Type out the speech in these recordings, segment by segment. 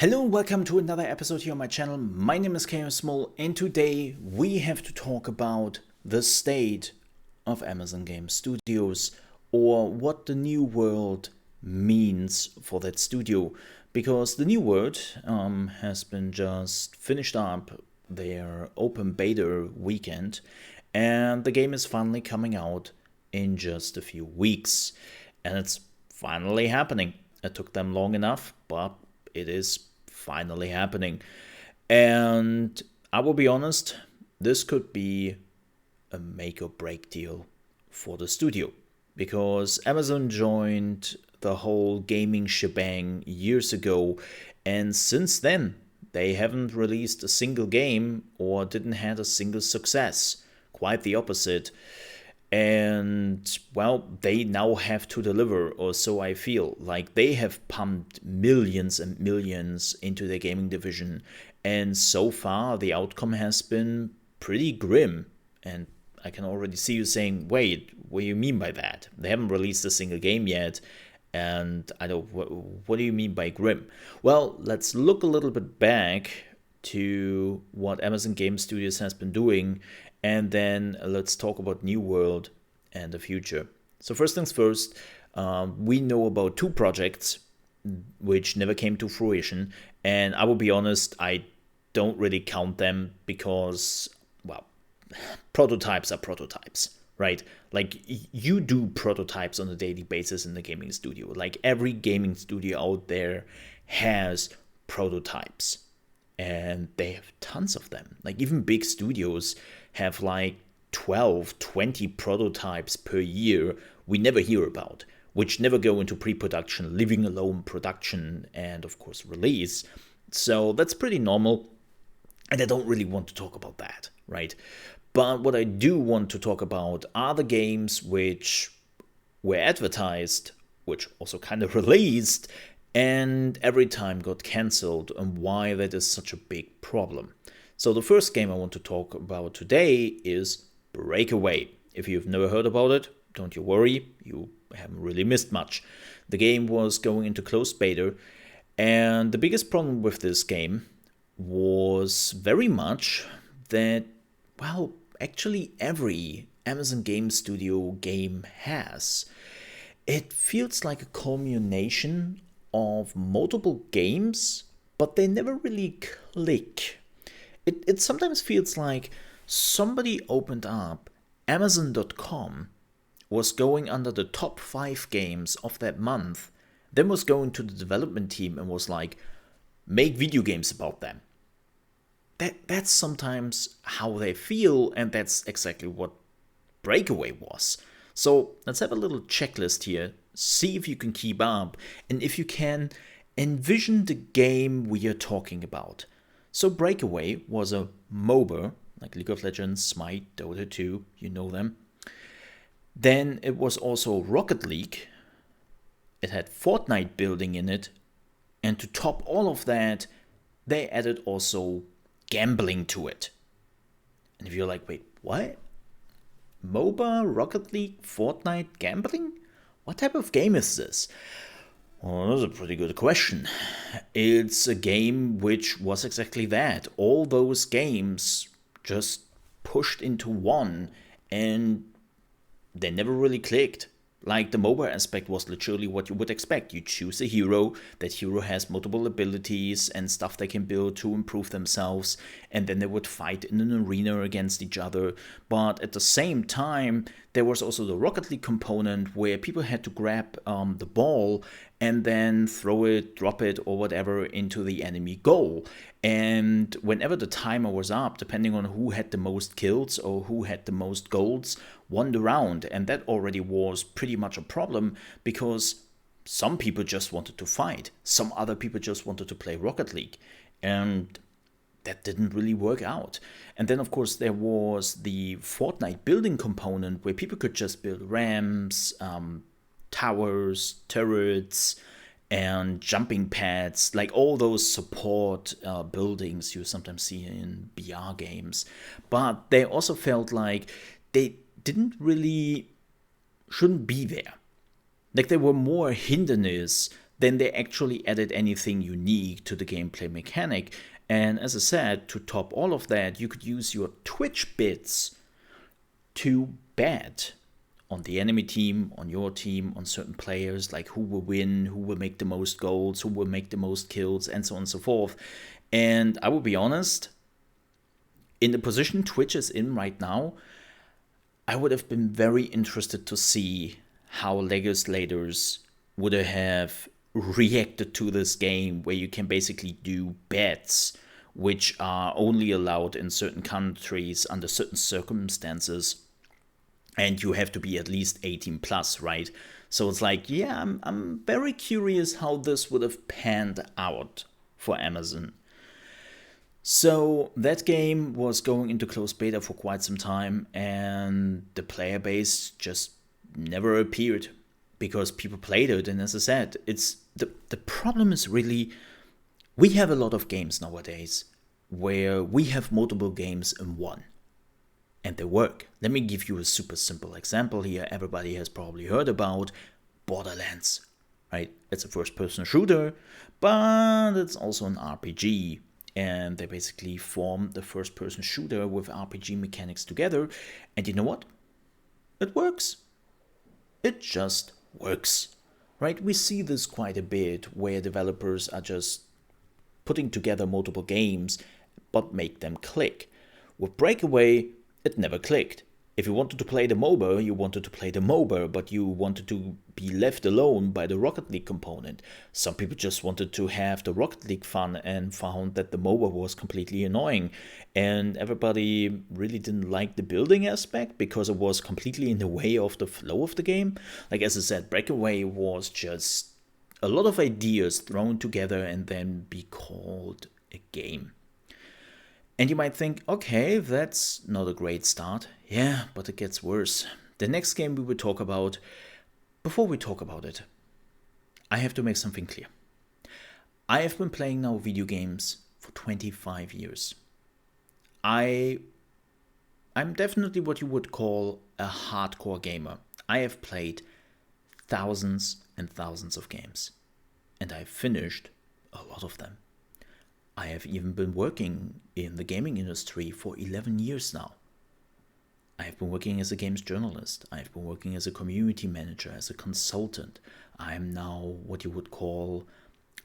Hello and welcome to another episode here on my channel. My name is KM Small and today we have to talk about the state of Amazon Game Studios, or what the new world means for that studio, because the new world has been just finished up their open beta weekend and the game is finally coming out in just a few weeks, and it's finally happening. It took them long enough, but it is finally happening. And I will be honest, this could be a make or break deal for the studio, because Amazon joined the whole gaming shebang years ago, and since then they haven't released a single game or didn't have a single success. Quite the opposite. And well, they now have to deliver, or so I feel. Like, they have pumped millions and millions into their gaming division, and so far the outcome has been pretty grim. And I can already see you saying, wait, what do you mean by that? They haven't released a single game yet, and I don't. What do you mean by grim? Well, let's look a little bit back to what Amazon Game Studios has been doing, and then let's talk about New World and the future. So first things first, we know about two projects which never came to fruition, and I will be honest, I don't really count them because, well, prototypes are prototypes, right? Like, you do prototypes on a daily basis in the gaming studio. Like, every gaming studio out there has prototypes, and they have tons of them. Like, even big studios have like 12, 20 prototypes per year we never hear about, which never go into pre-production, living alone production, and of course release. So that's pretty normal, and I don't really want to talk about that, right? But what I do want to talk about are the games which were advertised, which also kind of released, and every time got cancelled, and why that is such a big problem. So the first game I want to talk about today is Breakaway. If you've never heard about it, don't you worry, you haven't really missed much. The game was going into closed beta, and the biggest problem with this game was very much that, well, actually every Amazon Game Studio game has. It feels like a culmination of multiple games, but they never really click. It sometimes feels like somebody opened up Amazon.com, was going under the top 5 games of that month, then was going to the development team and was like, make video games about them. That's sometimes how they feel, and that's exactly what Breakaway was. So let's have a little checklist here, see if you can keep up, and if you can, envision the game we are talking about. So Breakaway was a MOBA, like League of Legends, Smite, Dota 2, you know them. Then it was also Rocket League. It had Fortnite building in it. And to top all of that, they added also gambling to it. And if you're like, wait, what? MOBA, Rocket League, Fortnite, gambling? What type of game is this? Well, that's a pretty good question. It's a game which was exactly that. All those games just pushed into one, and they never really clicked. Like, the MOBA aspect was literally what you would expect. You choose a hero, that hero has multiple abilities and stuff they can build to improve themselves, and then they would fight in an arena against each other. But at the same time, there was also the Rocket League component where people had to grab the ball and then throw it, drop it, or whatever into the enemy goal. And whenever the timer was up, depending on who had the most kills or who had the most goals, won the round. And that already was pretty much a problem, because some people just wanted to fight. Some other people just wanted to play Rocket League. And that didn't really work out. And then, of course, there was the Fortnite building component where people could just build ramps, towers, turrets, and jumping pads, like all those support buildings you sometimes see in BR games. But they also felt like they shouldn't be there. Like, they were more hindrance then they actually added anything unique to the gameplay mechanic. And as I said, to top all of that, you could use your Twitch bits to bet on the enemy team, on your team, on certain players, like who will win, who will make the most goals, who will make the most kills, and so on and so forth. And I will be honest, in the position Twitch is in right now, I would have been very interested to see how legislators would have reacted to this game, where you can basically do bets which are only allowed in certain countries under certain circumstances, and you have to be at least 18 plus, right? So it's like, yeah, I'm very curious how this would have panned out for Amazon. So that game was going into closed beta for quite some time, and the player base just never appeared because people played it. And as I said, it's the problem is really, we have a lot of games nowadays where we have multiple games in one, and they work. Let me give you a super simple example here. Everybody has probably heard about Borderlands, right? It's a first-person shooter, but it's also an RPG. And they basically form the first-person shooter with RPG mechanics together. And you know what? It works. It just works, right? We see this quite a bit, where developers are just putting together multiple games, but make them click. With Breakaway, it never clicked. If you wanted to play the MOBA, you wanted to play the MOBA, but you wanted to be left alone by the Rocket League component. Some people just wanted to have the Rocket League fun and found that the MOBA was completely annoying. And everybody really didn't like the building aspect because it was completely in the way of the flow of the game. Like, as I said, Breakaway was just a lot of ideas thrown together and then be called a game. And you might think, okay, that's not a great start. Yeah, but it gets worse. The next game we will talk about, before we talk about it, I have to make something clear. I have been playing now video games for 25 years. I'm definitely what you would call a hardcore gamer. I have played thousands and thousands of games, and I've finished a lot of them. I have even been working in the gaming industry for 11 years now. I have been working as a games journalist. I have been working as a community manager, as a consultant. I am now what you would call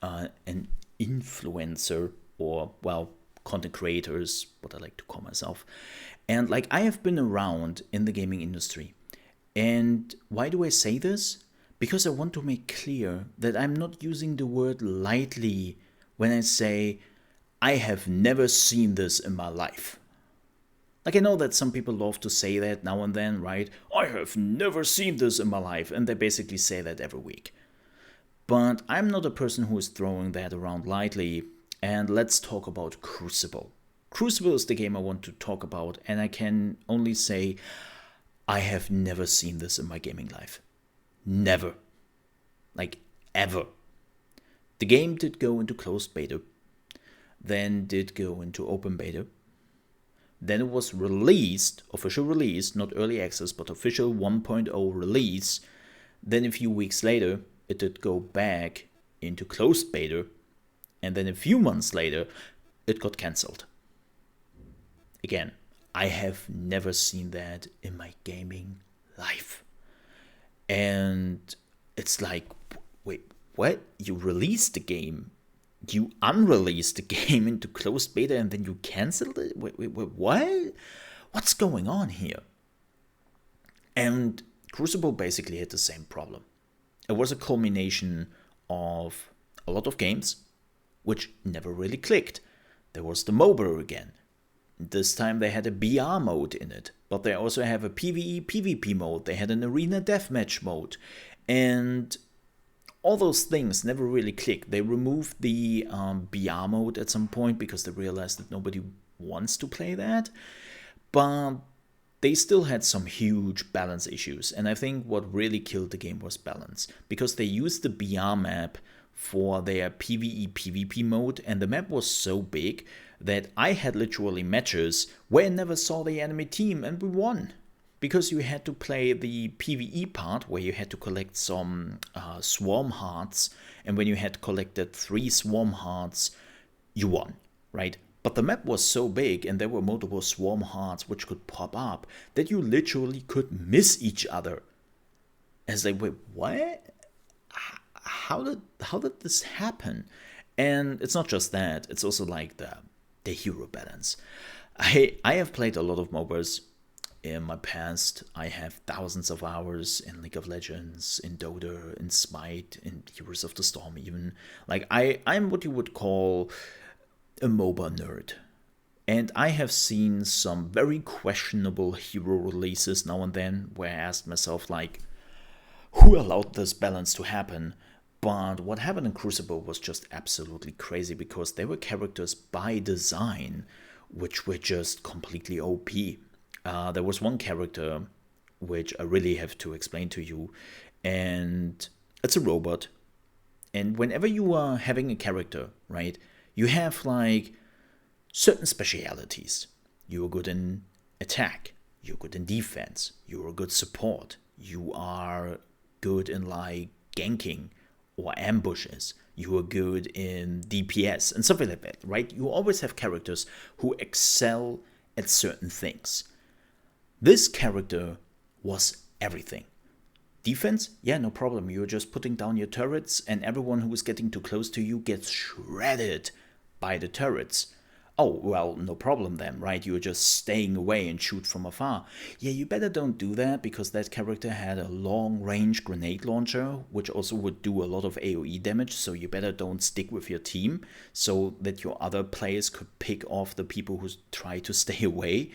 an influencer, or, well, content creator is what I like to call myself. And like, I have been around in the gaming industry. And why do I say this? Because I want to make clear that I'm not using the word lightly when I say I have never seen this in my life. Like, I know that some people love to say that now and then, right? I have never seen this in my life, and they basically say that every week. But I'm not a person who is throwing that around lightly, and let's talk about Crucible. Crucible is the game I want to talk about, and I can only say I have never seen this in my gaming life. Never. Like, ever. The game did go into closed beta, then did go into open beta. Then it was released, official release, not early access, but official 1.0 release. Then a few weeks later, it did go back into closed beta. And then a few months later, it got cancelled. Again, I have never seen that in my gaming life. And it's like, wait, what? You released the game? You unreleased the game into closed beta and then you canceled it? Wait, what? What's going on here? And Crucible basically had the same problem. It was a culmination of a lot of games which never really clicked. There was the MOBA again. This time they had a BR mode in it, but they also have a PvE PvP mode. They had an arena deathmatch mode, and all those things never really clicked. They removed the BR mode at some point because they realized that nobody wants to play that, but they still had some huge balance issues. And I think what really killed the game was balance, because they used the BR map for their PvE PvP mode, and the map was so big that I had literally matches where I never saw the enemy team and we won. because you had to play the PvE part where you had to collect some swarm hearts, and when you had collected 3 swarm hearts, you won, right? But the map was so big and there were multiple swarm hearts which could pop up that you literally could miss each other. As they were, what? How did this happen? And it's not just that, it's also like the hero balance. I have played a lot of MOBAs in my past. I have thousands of hours in League of Legends, in Dota, in Smite, in Heroes of the Storm even. Like, I'm what you would call a MOBA nerd. And I have seen some very questionable hero releases now and then where I asked myself, like, who allowed this balance to happen? But what happened in Crucible was just absolutely crazy, because there were characters by design which were just completely OP. There was one character which I really have to explain to you, and it's a robot. And whenever you are having a character, right, you have like certain specialities. You are good in attack, you're good in defense, you're a good support, you are good in like ganking or ambushes, you are good in DPS and something like that, right? You always have characters who excel at certain things. This character was everything. Defense? Yeah, no problem. You're just putting down your turrets and everyone who is getting too close to you gets shredded by the turrets. Oh, well, no problem then, right? You're just staying away and shoot from afar. Yeah, you better don't do that, because that character had a long-range grenade launcher, which also would do a lot of AoE damage, so you better don't stick with your team, so that your other players could pick off the people who try to stay away.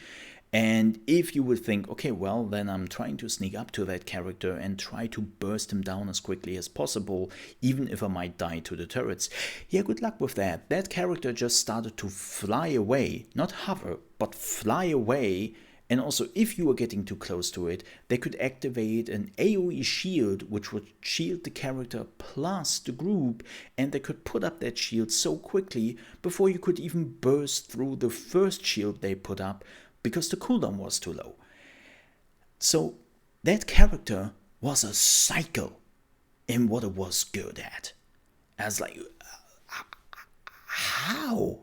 And if you would think, okay, well, then I'm trying to sneak up to that character and try to burst him down as quickly as possible, even if I might die to the turrets. Yeah, good luck with that. That character just started to fly away, not hover, but fly away. And also, if you were getting too close to it, they could activate an AoE shield, which would shield the character plus the group, and they could put up that shield so quickly before you could even burst through the first shield they put up, because the cooldown was too low. So that character was a cycle in what it was good at. I was like, how?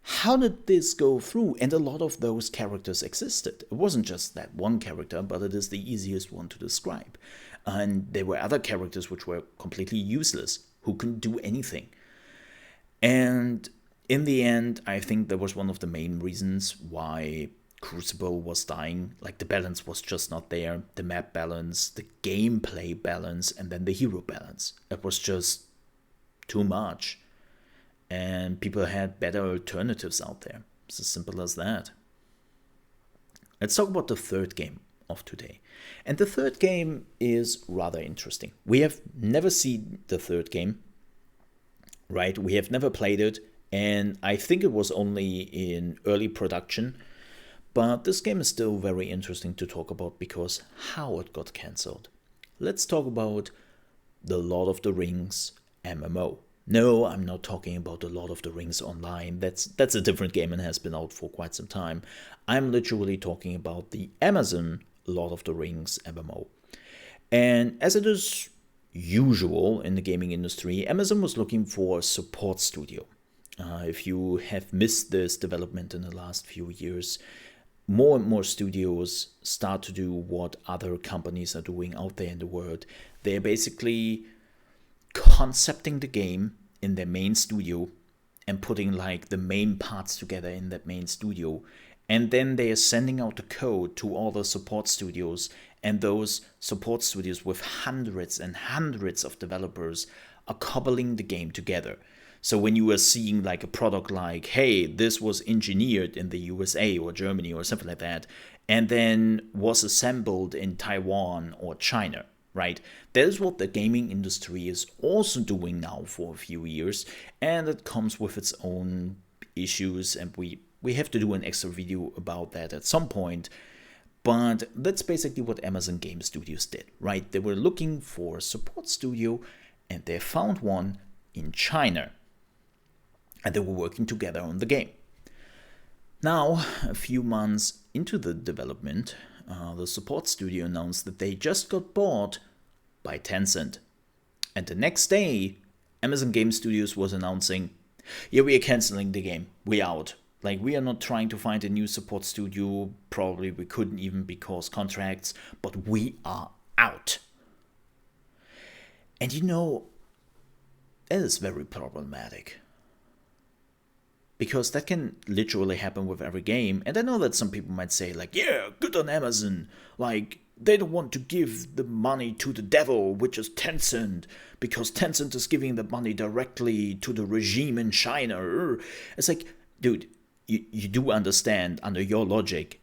How did this go through? And a lot of those characters existed. It wasn't just that one character, but it is the easiest one to describe. And there were other characters which were completely useless, who couldn't do anything. And in the end, I think that was one of the main reasons why Crucible was dying. Like, the balance was just not there. The map balance, the gameplay balance, and then the hero balance. It was just too much. And people had better alternatives out there. It's as simple as that. Let's talk about the third game of today. And the third game is rather interesting. We have never seen the third game, right? We have never played it. And I think it was only in early production, but this game is still very interesting to talk about because how it got cancelled. Let's talk about the Lord of the Rings MMO. No, I'm not talking about the Lord of the Rings Online. That's a different game and has been out for quite some time. I'm literally talking about the Amazon Lord of the Rings MMO. And as it is usual in the gaming industry, Amazon was looking for a support studio. If you have missed this development in the last few years, more and more studios start to do what other companies are doing out there in the world. They're basically concepting the game in their main studio and putting like the main parts together in that main studio. And then they are sending out the code to all the support studios, and those support studios with hundreds and hundreds of developers are cobbling the game together. So when you are seeing like a product like, hey, this was engineered in the USA or Germany or something like that, and then was assembled in Taiwan or China, right? That is what the gaming industry is also doing now for a few years, and it comes with its own issues, and we have to do an extra video about that at some point. But that's basically what Amazon Game Studios did, right? They were looking for a support studio, and they found one in China. And they were working together on the game. Now, a few months into the development, the support studio, announced that they just got bought by Tencent. And the next day, Amazon Game Studios was announcing, yeah, we are canceling the game. We're out. Like, we are not trying to find a new support studio. Probably we couldn't even because contracts, but we are out. And you know, it is very problematic. Because that can literally happen with every game. And I know that some people might say, like, yeah, good on Amazon. Like, they don't want to give the money to the devil, which is Tencent, because Tencent is giving the money directly to the regime in China. It's like, dude, you do understand, under your logic,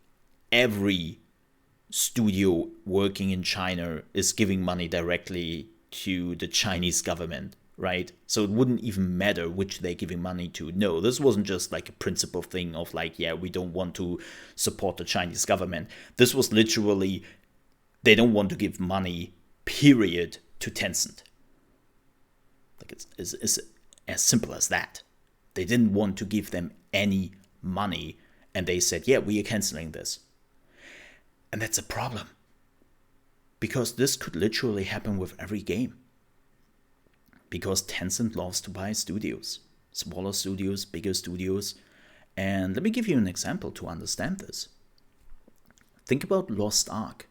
every studio working in China is giving money directly to the Chinese government, right? So it wouldn't even matter which they're giving money to. No, this wasn't just like a principle thing of like, yeah, we don't want to support the Chinese government. This was literally, they don't want to give money, period, to Tencent. Like, it's as simple as that. They didn't want to give them any money, and they said, yeah, we are canceling this. And that's a problem. Because this could literally happen with every game. Because Tencent loves to buy studios. Smaller studios, bigger studios. And let me give you an example to understand this. Think about Lost Ark.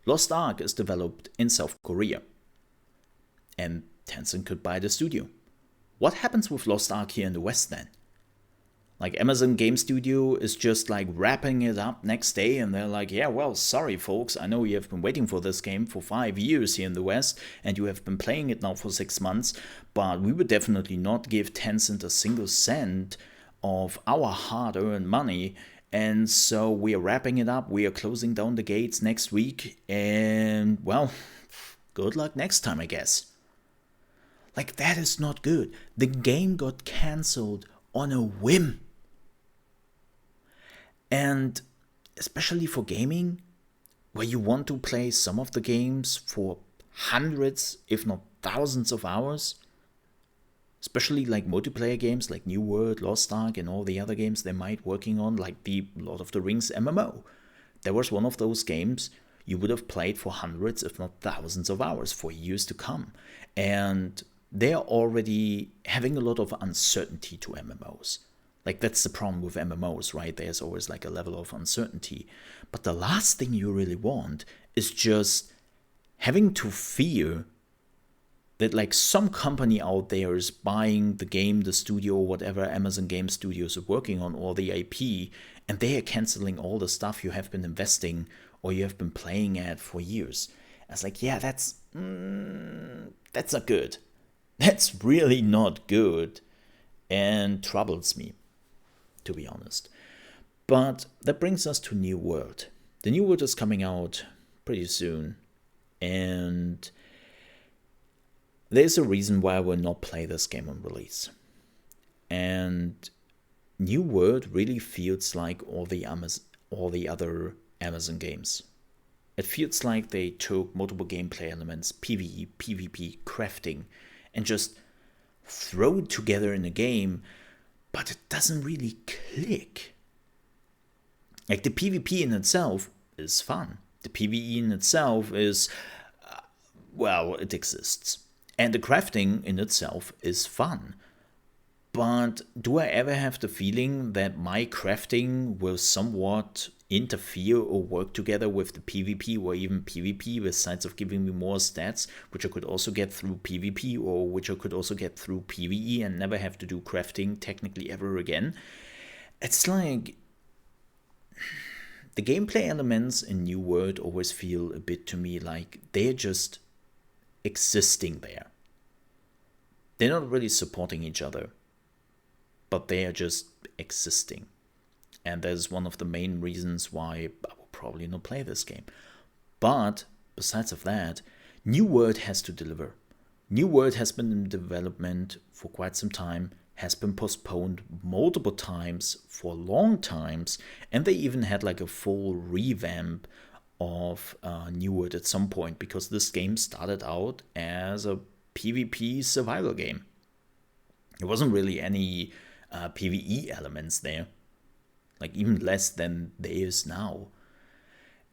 Lost Ark is developed in South Korea. And Tencent could buy the studio. What happens with Lost Ark here in the West then? Like, Amazon Game Studio is just like wrapping it up next day, and they're like, yeah, well, sorry folks, I know you have been waiting for this game for 5 years here in the West, and you have been playing it now for 6 months, but we would definitely not give Tencent a single cent of our hard-earned money, and so we are wrapping it up, we are closing down the gates next week, and, well, good luck next time, I guess. Like, that is not good. The game got cancelled on a whim. And especially for gaming, where you want to play some of the games for hundreds, if not thousands of hours, especially like multiplayer games like New World, Lost Ark, and all the other games they might working on, like the Lord of the Rings MMO. There was one of those games you would have played for hundreds, if not thousands of hours for years to come. And they're already having a lot of uncertainty to MMOs. Like, that's the problem with MMOs, right? There's always like a level of uncertainty. But the last thing you really want is just having to fear that like some company out there is buying the game, the studio, whatever Amazon Game Studios are working on, or the IP, and they are canceling all the stuff you have been investing or you have been playing at for years. I was like, yeah, that's not good. That's really not good, and troubles me, to be honest. But that brings us to New World. The New World is coming out pretty soon, and there's a reason why I will not play this game on release. And New World really feels like all the other Amazon games. It feels like they took multiple gameplay elements, PvE, PvP, crafting, and just throw it together in a game, but it doesn't really click. Like, the PvP in itself is fun. The PvE in itself is, well, it exists. And the crafting in itself is fun. But do I ever have the feeling that my crafting will somewhat interfere or work together with the PvP or even PvP, besides of giving me more stats, which I could also get through PvP or which I could also get through PvE and never have to do crafting technically ever again? It's like, the gameplay elements in New World always feel a bit to me like they're just existing there. They're not really supporting each other, but they are just existing. And that is one of the main reasons why I will probably not play this game. But besides of that, New World has to deliver. New World has been in development for quite some time, has been postponed multiple times for long times, and they even had like a full revamp of New World at some point, because this game started out as a PvP survival game. There wasn't really any PvE elements there, like even less than there is now.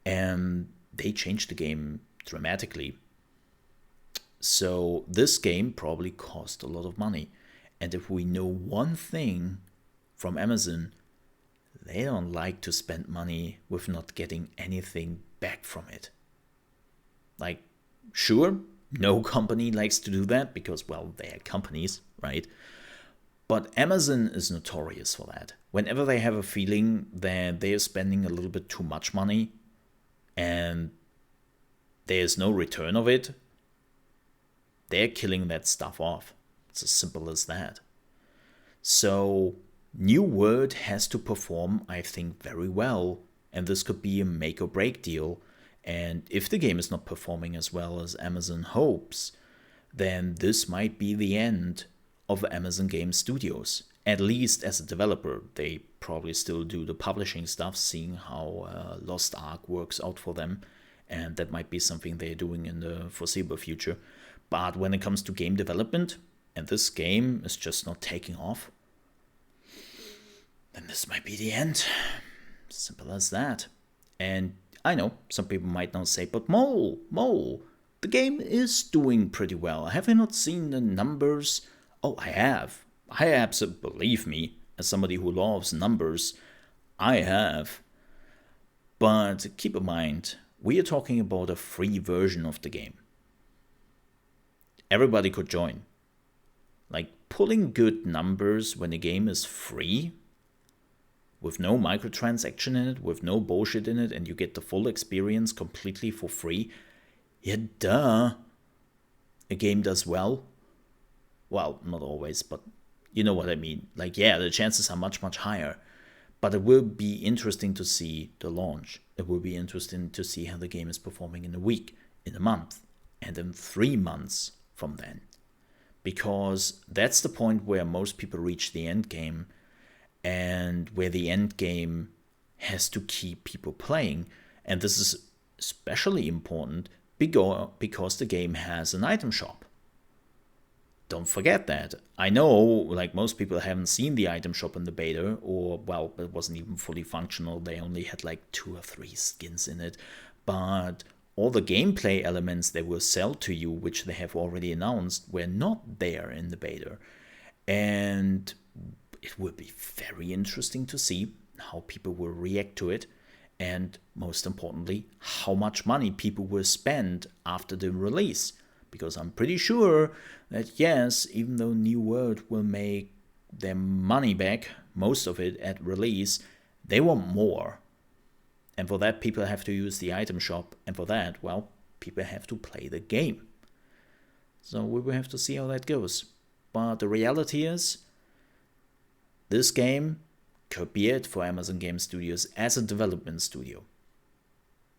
and they changed the game dramatically. So this game probably cost a lot of money. And if we know one thing from Amazon, they don't like to spend money with not getting anything back from it. Like, sure, no company likes to do that because, well, they are companies, right? But Amazon is notorious for that. Whenever they have a feeling that they are spending a little bit too much money and there's no return of it, they're killing that stuff off. It's as simple as that. So New World has to perform, I think, very well, and this could be a make or break deal. And if the game is not performing as well as Amazon hopes, then this might be the end of Amazon Game Studios. At least as a developer, they probably still do the publishing stuff, seeing how Lost Ark works out for them, and that might be something they're doing in the foreseeable future. But when it comes to game development, and this game is just not taking off, then this might be the end. Simple as that. And I know some people might now say, but Mole, the game is doing pretty well. Have you not seen the numbers? Oh, I have. I absolutely, believe me, as somebody who loves numbers, I have. But keep in mind, we are talking about a free version of the game. Everybody could join. Like, pulling good numbers when a game is free, with no microtransaction in it, with no bullshit in it, and you get the full experience completely for free, yeah, duh. A game does well. Well, not always, but you know what I mean. Like, yeah, the chances are much, much higher. But it will be interesting to see the launch. It will be interesting to see how the game is performing in a week, in a month, and in 3 months from then. Because that's the point where most people reach the end game, and where the end game has to keep people playing. And this is especially important because the game has an item shop. Don't forget that. I know, like, most people haven't seen the item shop in the beta, or, well, it wasn't even fully functional. They only had like 2 or 3 skins in it. But all the gameplay elements they will sell to you, which they have already announced, were not there in the beta. And it will be very interesting to see how people will react to it, and most importantly, how much money people will spend after the release. Because I'm pretty sure that, yes, even though New World will make their money back, most of it at release, they want more. And for that, people have to use the item shop. And for that, well, people have to play the game. So we will have to see how that goes. But the reality is, this game could be it for Amazon Game Studios as a development studio.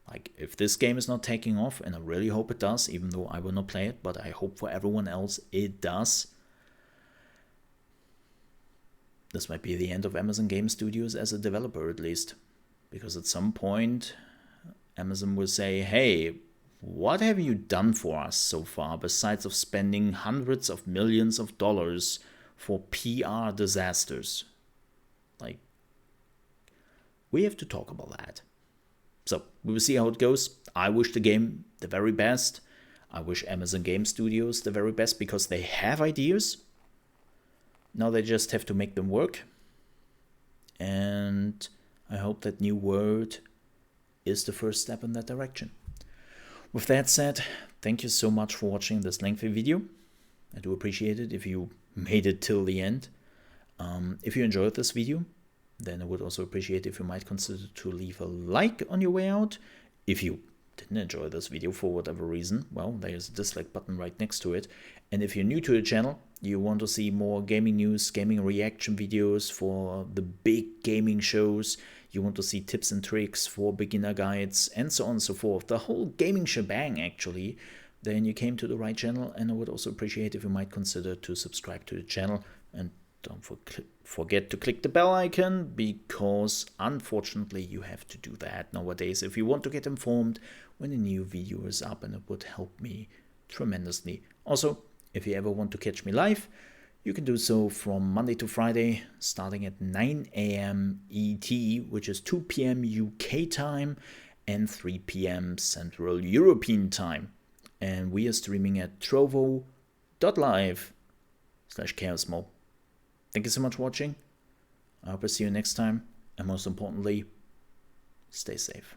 Like, if this game is not taking off, and I really hope it does, even though I will not play it, but I hope for everyone else it does, this might be the end of Amazon Game Studios as a developer, at least. Because at some point, Amazon will say, hey, what have you done for us so far, besides of spending hundreds of millions of dollars for PR disasters? Like, we have to talk about that. So, we will see how it goes. I wish the game the very best. I wish Amazon Game Studios the very best, because they have ideas. Now they just have to make them work. And I hope that New World is the first step in that direction. With that said, thank you so much for watching this lengthy video. I do appreciate it if you made it till the end. If you enjoyed this video, then I would also appreciate if you might consider to leave a like on your way out. If you didn't enjoy this video for whatever reason, well, there's a dislike button right next to it. And if you're new to the channel, you want to see more gaming news, gaming reaction videos for the big gaming shows, you want to see tips and tricks for beginner guides, and so on and so forth, the whole gaming shebang actually, then you came to the right channel. And I would also appreciate if you might consider to subscribe to the channel, and don't forget to click the bell icon, because unfortunately you have to do that nowadays if you want to get informed when a new video is up, and it would help me tremendously. Also, if you ever want to catch me live, you can do so from Monday to Friday, starting at 9 AM ET, which is 2 PM UK time, and 3 p.m. Central European Time. And we are streaming at trovo.live/chaosmol. Thank you so much for watching. I hope I see you next time. And most importantly, stay safe.